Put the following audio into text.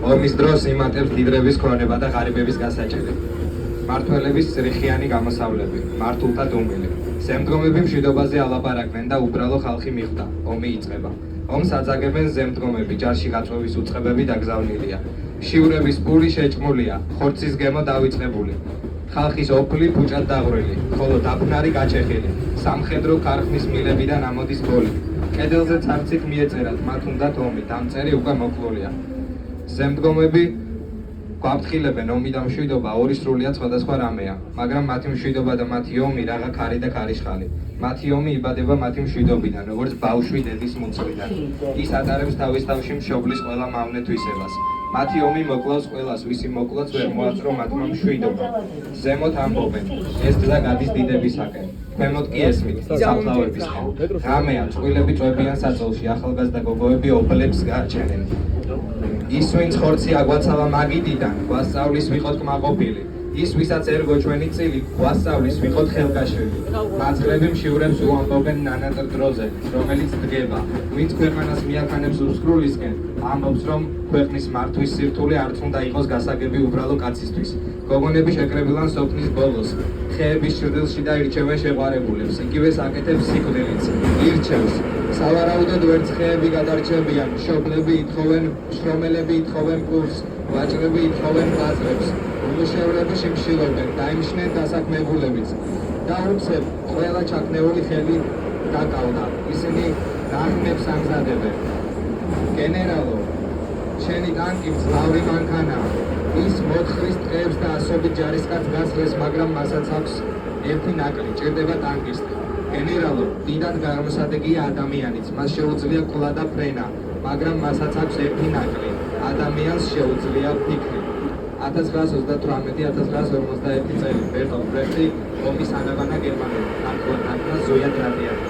ომის დროს იმატებს დიდრების ქონება და ღარიბების გასაჭერი. მართველების რიხიანი გამოსავლები, მართულთა დუმილი. ზემდგომები მშვიდობაზე ალაპარაკდნენ და უბრალო ხალხი მიხვდა, ომი იწყება. ომს აწაგებენ ზემდგომები, ჯარში გაწვევის უწყებები დაგზავნილია. შიურების პური შეჭმულია, ხორცის გემო დავიწყებული. ხალხის ოფლი ფუჭად დაღვრილი, ხოლო დაფნარი გაჭეხილი. სამხედრო ქარხნის მილებიდან ამოდის ბოლი. კედელზე წარცით მიეწერათ, მათ უნდათ ომი, დამწერი უკვე მოკლულია. ზემდგომები გვაფრთხილებენ, ომი და მშვიდობა ორი სრულიად სხვადასხვა რამეა, მაგრამ მათი მშვიდობა და მათი ომი რაღა ქარი და ქარიშხალი. მათი ომი იბადება მათი მშვიდობიდან, როგორც ბავშვი დედის მუცლიდან. ის ატარებს თავის თავში მშობლის ყველა მავნე თვისებას. მათი ომი მოკლავს ყველას, ვისი მოკლაც ვერ მოასწრო მათმა მშვიდობა. ზემოთ ამბობენ, ეს გზა გადის დიდებისაკენ. ქვემოთ კი ესმით, საფლავებისკენ. რამეა, წყვილები წვებიან საწოლში, ახალგაზრდა გოგოები ოფლებს გააჩენენ. ის ვინც ხორცი აგვაცალა მაგიდიდან, გვასწავლის ვიყოთ კმაყოფილი. ის ვისაც ერგო ჩვენი წილი, გვასწავლის ვიყოთ ხელკაშები. მაწყლები მშივრებს უამბობენ ნანატ დროზე, რომელიც დგება. ვინც ქვეყანას მიაქანებს უსქრულისკენ, ამბობს რომ ქვეყნის მართვის სირთულე არც უნდა იყოს გასაგები უბრალო კაცისთვის. გოგონები შეკრებილან სოფლის ბოლოს, ხეების ჭრილში და ირჩევენ შეყვარებულებს, იგივეს აკეთებს სიკვდილიც, ირჩევს. სავარაუდოდ ვერც ხეები გადარჩებიან, მშობლები ითხოვენ, შრომელები ითხოვენ პურს, ვაჭრები ითხოვენ ბაზრებს, უმუშევრები შიმშილობენ, დაიმშნენ დასაქმებულებიც. და უცებ ყველა ჩაქნეული ხელი დაკავდა, ისინი დაღმებს ამზადებენ. გენერალო, შენი ტანკი მძლავრი მანქანაა. ის მოთხრის ტყეებს და ასობით ჯარისკაცს გასხლეს, მაგრამ მასაც აქვს ერთი ნაკლი, ჭირდება ტანკისტი. გენერალო, დიდად გამოსადეგია ადამიანიც, მას შეუძლია კვლა და ფრენა, მაგრამ მასაც აქვს ერთი ნაკლი, ადამიანს შეუძლია ფიქრი. 1938-1941 წელი ბერტოლდ ბრეხტი ომის ანაბანა გერმანელი, ქართველ დაკვრა ზოია ტრადიანი.